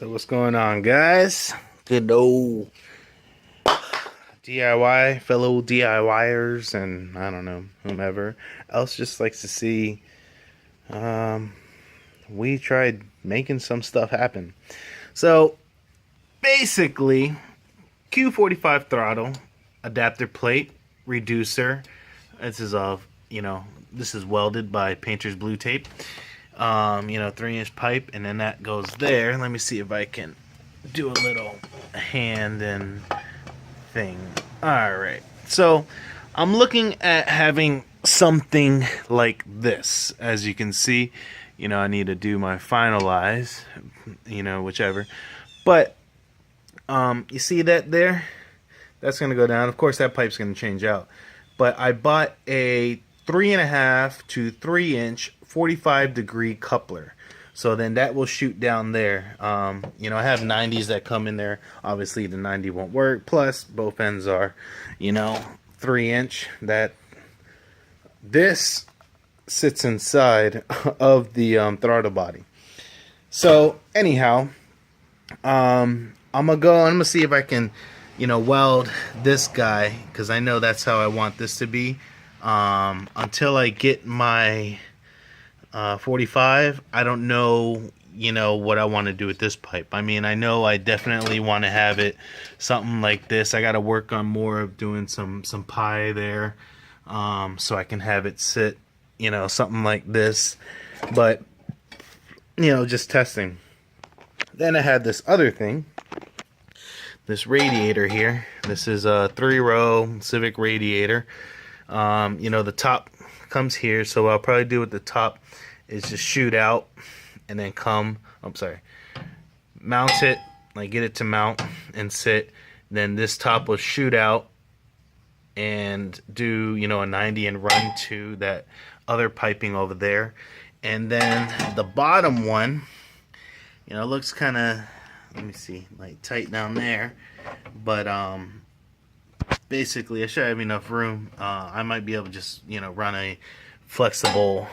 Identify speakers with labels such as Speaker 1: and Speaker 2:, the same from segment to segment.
Speaker 1: So what's going on, guys? Good old DIY, fellow DIYers, and I don't know, whomever else just likes to see we tried making some stuff happen. So basically, Q45 throttle, adapter plate, reducer. This is this is welded by Painter's Blue Tape. 3-inch pipe, and then that goes there. Let me see if I can do a little hand and thing. Alright, so I'm looking at having something like this. As you can see, I need to do my finalize, whichever. But you see that there? That's gonna go down. Of course, that pipe's gonna change out. But I bought a 3.5 to 3-inch 45-degree coupler, so then that will shoot down there. I have 90s that come in there. Obviously the 90 won't work, plus both ends are 3-inch. That this sits inside of the throttle body. So anyhow, I'm gonna see if I can weld this guy, because I know that's how I want this to be. Until I get my 45, I don't know, what I want to do with this pipe. I mean, I know I definitely want to have it something like this. I got to work on more of doing some pie there, so I can have it sit, something like this. But, just testing. Then I had this other thing, this radiator here. This is a 3-row Civic radiator. The top comes here, so what I'll probably do with the top is just shoot out and then mount it, like get it to mount and sit. Then this top will shoot out and do a 90 and run to that other piping over there. And then the bottom one, looks kind of, let me see, like tight down there, but basically I should have enough room. I might be able to just run a flexible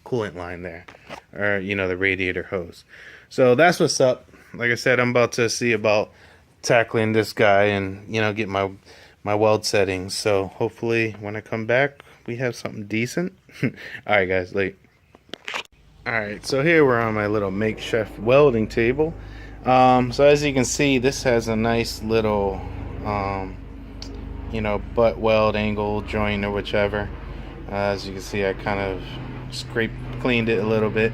Speaker 1: coolant line there, or the radiator hose. So that's what's up. Like I said, I'm about to see about tackling this guy and get my weld settings. So hopefully when I come back we have something decent. Alright guys, late. Alright, so here we're on my little makeshift welding table. So as you can see, this has a nice little butt weld angle joint or whichever. As you can see, I kind of cleaned it a little bit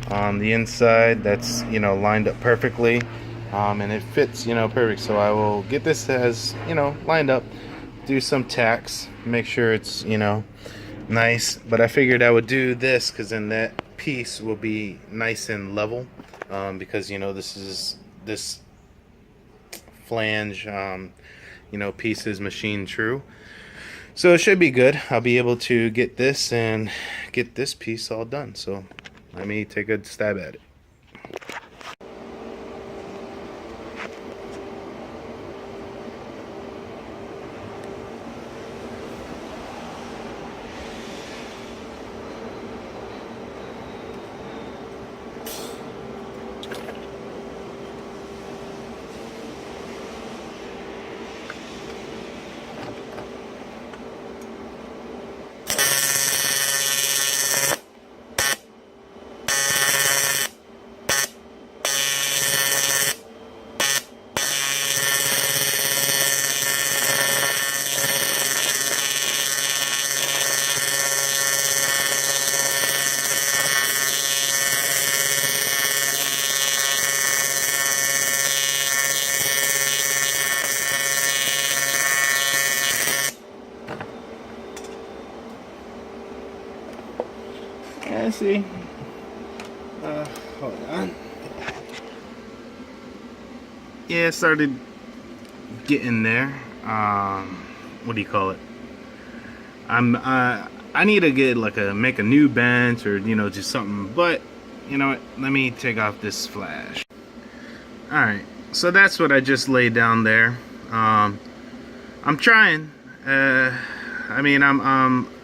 Speaker 1: on the inside. That's lined up perfectly, and it fits perfect. So I will get this as lined up, do some tacks, make sure it's nice. But I figured I would do this because then that piece will be nice and level, because this flange piece is machine true. So it should be good. I'll be able to get this and get this piece all done. So let me take a stab at it. Yeah, see. Hold on. Yeah, it started getting there. What do you call it? I need to get make a new bench, or just something. But you know what? Let me take off this flash. All right. So that's what I just laid down there. I'm trying. I mean,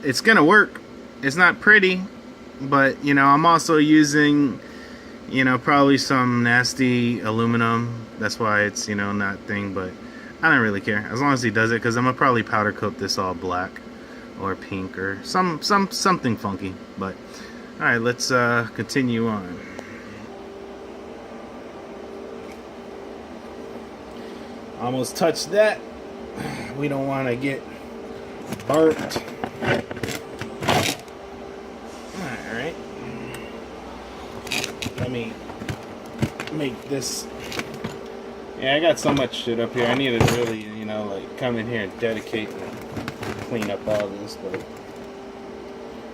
Speaker 1: it's gonna work. It's not pretty, but I'm also using You know, probably some nasty aluminum. That's why it's, you know, not thing, but I don't really care as long as he does it, because I'm gonna probably powder coat this all black or pink or something funky. But all right, let's continue on. Almost touched that. We don't want to get burnt. Alright. Let me make this. Yeah, I got so much shit up here. I need to really, you know, like come in here and dedicate and clean up all this. But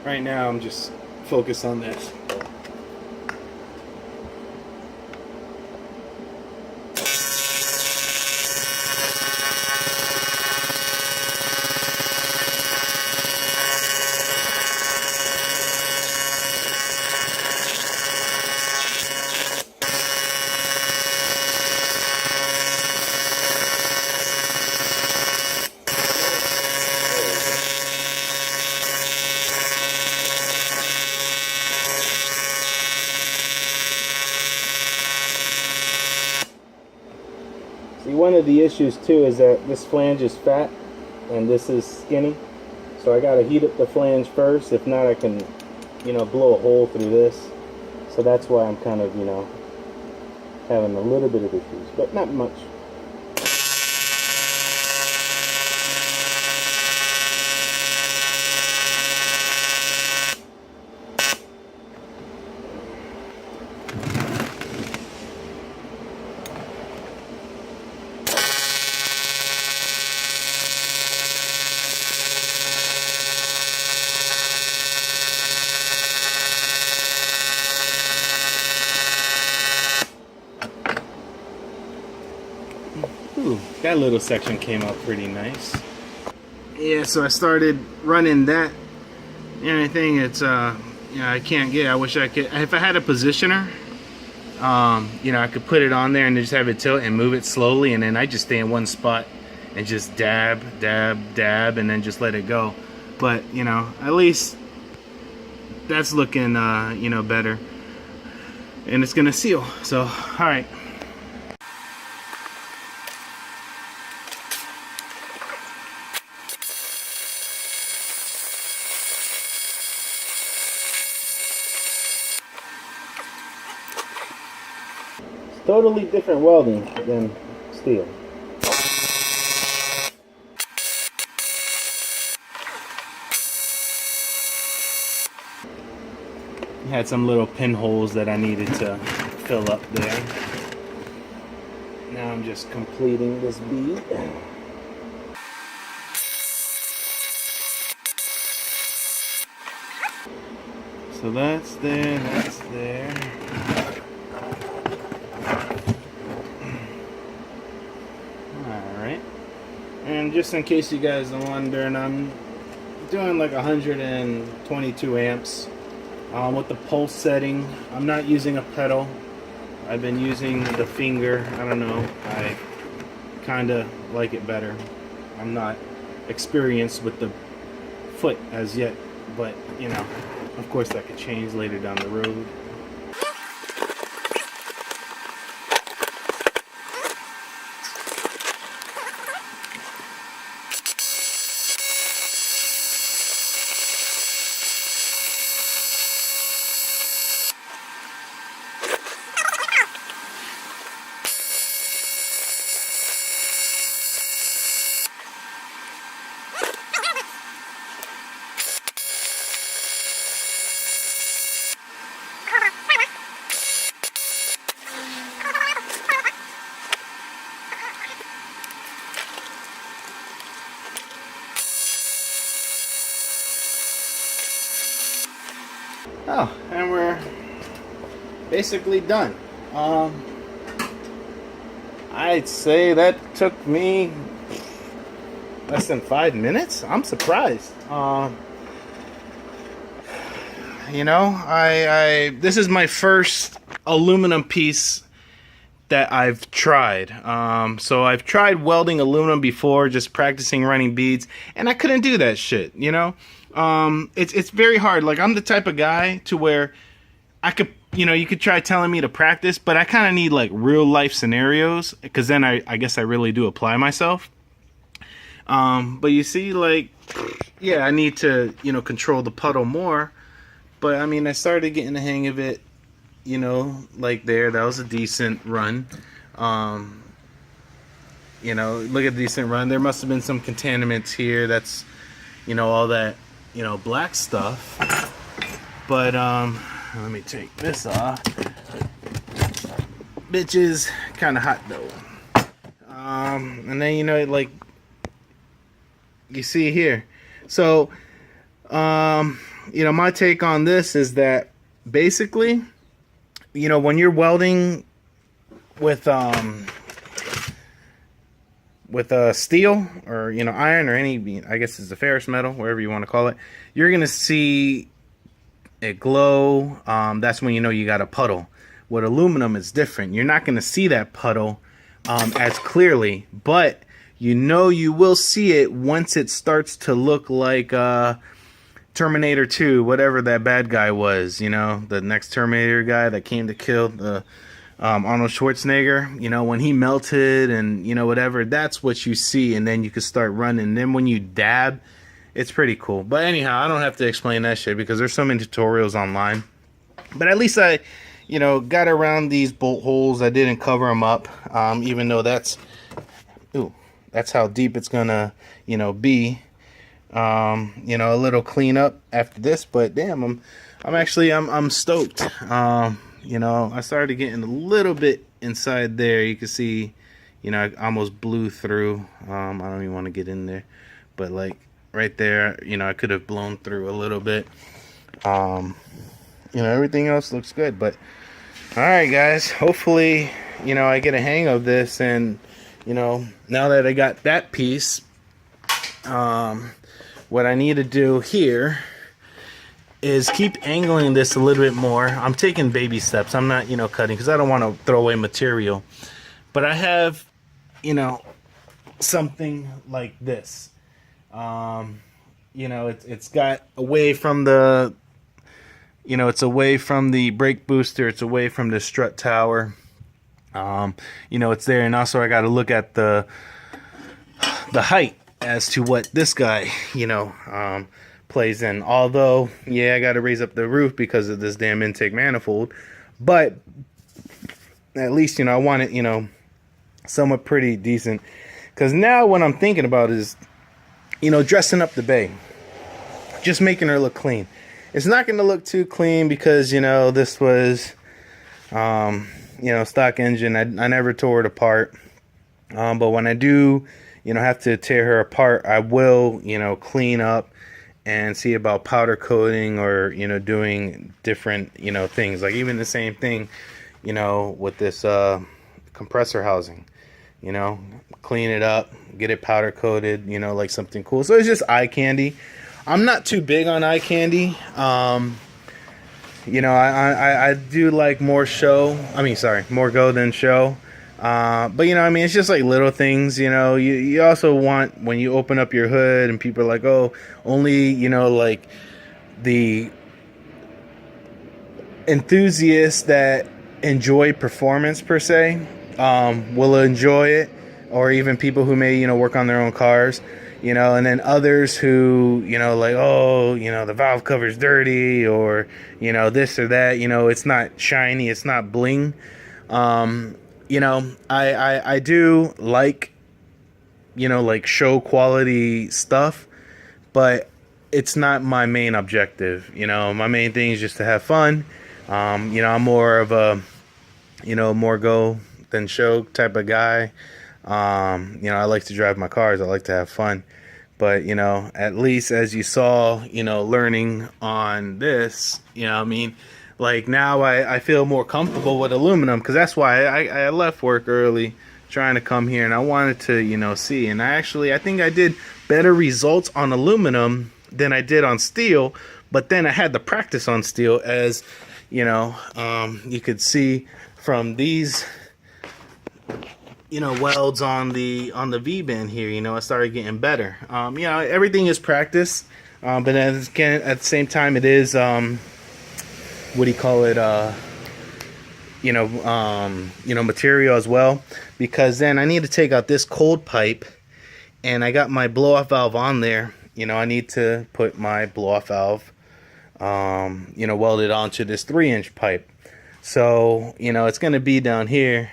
Speaker 1: right now I'm just focused on this. See, one of the issues too is that this flange is fat and this is skinny, so I gotta heat up the flange first. If not, I can, you know, blow a hole through this. So that's why I'm kind of, you know, having a little bit of issues, but not much. Ooh, that little section came out pretty nice. Yeah, so I started running that and everything. It's you know, I can't get. I wish I could. If I had a positioner, you know, I could put it on there and just have it tilt and move it slowly, and then I just stay in one spot and just dab, dab, dab, and then just let it go. But you know, at least that's looking you know, better, and it's gonna seal. So all right. Totally different welding than steel. Had some little pinholes that I needed to fill up there. Now I'm just completing this bead. So that's there, that's there. Alright. And just in case you guys are wondering, I'm doing like 122 amps with the pulse setting. I'm not using a pedal. I've been using the finger. I don't know. I kind of like it better. I'm not experienced with the foot as yet, but you know, of course that could change later down the road. Oh, and we're basically done. I'd say that took me less than 5 minutes. I'm surprised. You know, this is my first aluminum piece that I've tried. So I've tried welding aluminum before, just practicing running beads, and I couldn't do that shit, you know? It's very hard. Like, I'm the type of guy to where I could you know, you could try telling me to practice, but I kind of need like real life scenarios, because then I guess I really do apply myself. But you see, like, yeah, I need to, you know, control the puddle more. But I mean, I started getting the hang of it, you know, like there. That was a decent run. You know, look at the decent run. There must have been some contaminants here. That's, you know, all that, you know, black stuff. But let me take this off. Bitch is kind of hot though. And then, you know, like you see here. So, you know, my take on this is that basically, you know, when you're welding with steel or, you know, iron or any, I guess it's a ferrous metal, wherever you want to call it, you're gonna see it glow. That's when you know you got a puddle. With aluminum, it's different. You're not gonna see that puddle as clearly, but you know you will see it once it starts to look like Terminator 2, whatever that bad guy was, you know, the next Terminator guy that came to kill the Arnold Schwarzenegger, you know, when he melted and, you know, whatever, that's what you see, and then you can start running. And then when you dab, it's pretty cool. But anyhow, I don't have to explain that shit because there's so many tutorials online. But at least I, you know, got around these bolt holes. I didn't cover them up, even though that's how deep it's gonna, you know, be. You know, a little cleanup after this, but damn, I'm stoked. You know, I started getting a little bit inside there. You can see, you know, I almost blew through. I don't even want to get in there, but like right there, you know, I could have blown through a little bit. You know, everything else looks good, but all right, guys, hopefully, you know, I get a hang of this, and, you know, now that I got that piece, what I need to do here is keep angling this a little bit more. I'm taking baby steps. I'm not, you know, cutting because I don't want to throw away material. But I have, you know, something like this. You know, it's got away from the, you know, it's away from the brake booster. It's away from the strut tower. You know, it's there. And also I got to look at the height as to what this guy, you know, plays in. Although, yeah, I got to raise up the roof because of this damn intake manifold. But at least, you know, I want it, you know, somewhat pretty decent. Because now what I'm thinking about is, you know, dressing up the bay. Just making her look clean. It's not going to look too clean because, you know, this was, you know, stock engine. I never tore it apart. But when I do, you know, have to tear her apart, I will, you know, clean up and see about powder coating or, you know, doing different, you know, things. Like even the same thing, you know, with this compressor housing, you know, clean it up, get it powder coated, you know, like something cool. So it's just eye candy. I'm not too big on eye candy. You know, I do like more more go than show. But, you know, I mean, it's just like little things, you know. You also want, when you open up your hood and people are like, oh, only, you know, like the enthusiasts that enjoy performance per se will enjoy it, or even people who may, you know, work on their own cars, you know, and then others who, you know, like, oh, you know, the valve cover's dirty, or, you know, this or that, you know, it's not shiny, it's not bling. You know, I do like, you know, like show quality stuff, but it's not my main objective. You know, my main thing is just to have fun. You know, I'm more of a, you know, more go than show type of guy. You know, I like to drive my cars. I like to have fun. But, you know, at least as you saw, you know, learning on this, you know, I mean, like now I feel more comfortable with aluminum, because that's why I left work early trying to come here, and I wanted to, you know, see. And I think I did better results on aluminum than I did on steel, but then I had to practice on steel, as, you know, you could see from these, you know, welds on the V-bend here. You know, I started getting better. You know, everything is practice, but then again, at the same time, it is what do you call it, material as well, because then I need to take out this cold pipe, and I got my blow off valve on there. I need to put my blow off valve welded onto this 3-inch pipe. So it's going to be down here.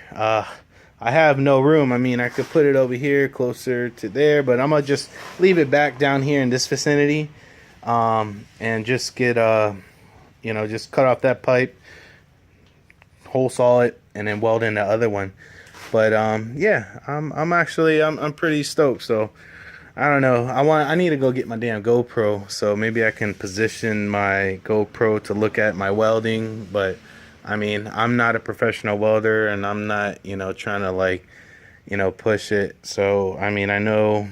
Speaker 1: I have no room. I mean, I could put it over here closer to there, but I'm gonna just leave it back down here in this vicinity, and just get just cut off that pipe, hole saw it, and then weld in the other one. But yeah, I'm pretty stoked. So I don't know, I need to go get my damn GoPro, so maybe I can position my GoPro to look at my welding. But I mean, I'm not a professional welder, and I'm not trying to push it. So I mean, I know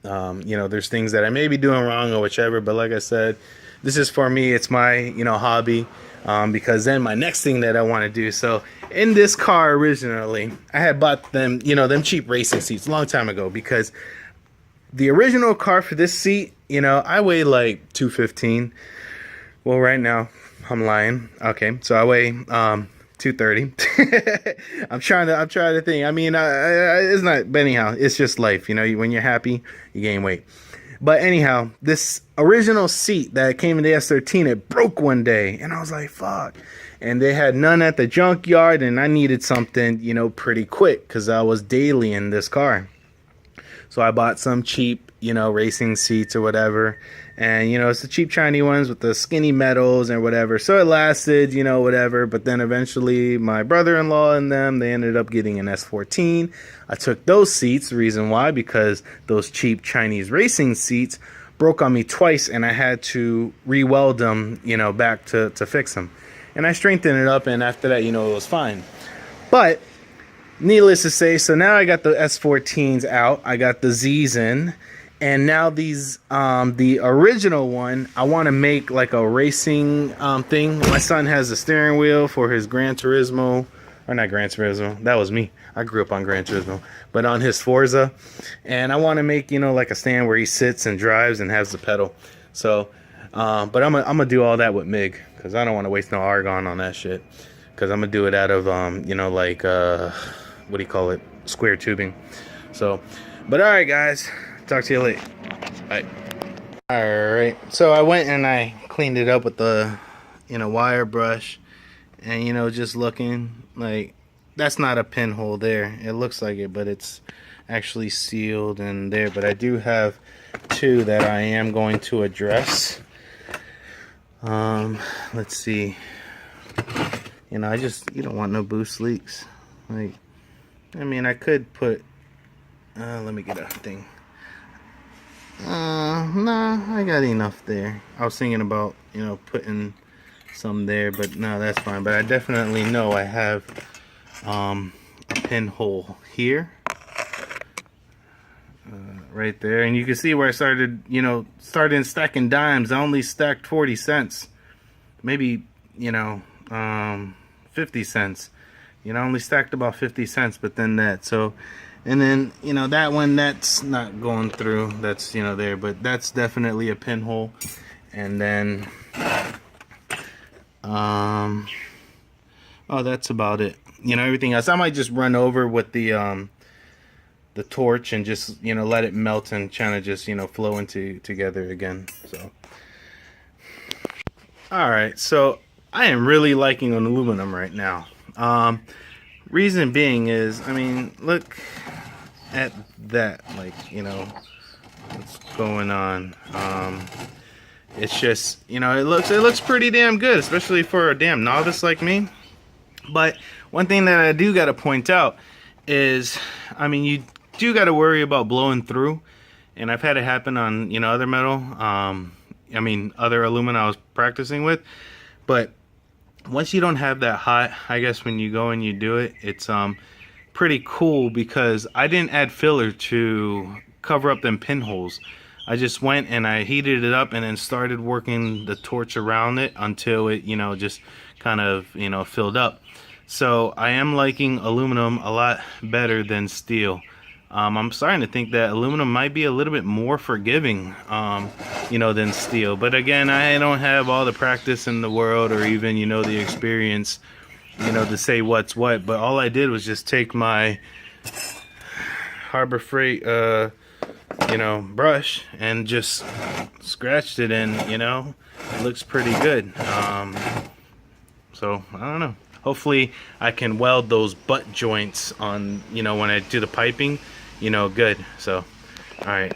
Speaker 1: there's things that I may be doing wrong or whichever, but like I said, this is for me. It's my hobby, because then my next thing that I want to do. So in this car originally, I had bought them them cheap racing seats a long time ago, because the original car for this seat, I weigh like 215. Well, right now I'm lying. Okay, so I weigh 230. I'm trying to think. I mean, it's not. But anyhow, it's just life. When you're happy, you gain weight. But anyhow, this original seat that came in the S13, it broke one day, and I was like, fuck. And they had none at the junkyard, and I needed something pretty quick, because I was daily in this car. So I bought some cheap racing seats or whatever. And, it's the cheap Chinese ones with the skinny metals and whatever. So it lasted, whatever. But then eventually my brother-in-law and them, they ended up getting an S14. I took those seats. The reason why, because those cheap Chinese racing seats broke on me twice, and I had to re-weld them, back to fix them. And I strengthened it up, and after that, it was fine. But needless to say, so now I got the S14s out. I got the Z's in. And now these, the original one, I want to make like a racing thing. My son has a steering wheel for his Gran Turismo, or not Gran Turismo, that was me. I grew up on Gran Turismo, but on his Forza. And I want to make, like a stand where he sits and drives and has the pedal. So, but I'm gonna do all that with MIG, because I don't want to waste no argon on that shit. Because I'm gonna do it out of, what do you call it? Square tubing. So, but all right, guys. Talk to you later. Bye. Alright, so I went and I cleaned it up with the wire brush, and just looking, like, that's not a pinhole there. It looks like it, but it's actually sealed in there. But I do have two that I am going to address. Let's see. You don't want no boost leaks. Like, I mean, I could put let me get a thing. Nah, I got enough there. I was thinking about, putting some there, but no, that's fine. But I definitely know I have a pinhole here, right there, and you can see where I started. Started stacking dimes. I only stacked 40 cents, maybe 50 cents. I only stacked about 50 cents, but then that. So. And then, that one, that's not going through. That's, there. But that's definitely a pinhole. And then, oh, that's about it. Everything else, I might just run over with the torch and just, let it melt and kind of just, flow together again. So, all right. So, I am really liking an aluminum right now. Reason being is, I mean, look at that, like, what's going on. It's just, it looks pretty damn good, especially for a damn novice like me. But one thing that I do got to point out is, I mean, you do got to worry about blowing through, and I've had it happen on, other metal, other aluminum I was practicing with. But once you don't have that hot, I guess when you go and you do it, it's pretty cool, because I didn't add filler to cover up them pinholes. I just went and I heated it up and then started working the torch around it until it, just kind of, filled up. So I am liking aluminum a lot better than steel. I'm starting to think that aluminum might be a little bit more forgiving, than steel. But again, I don't have all the practice in the world, or even, the experience, you know, to say what's what, but all I did was just take my Harbor Freight, you know, brush and just scratched it, and you know, it looks pretty good. So I don't know. Hopefully I can weld those butt joints on, you know, when I do the piping, you know, good. So, all right.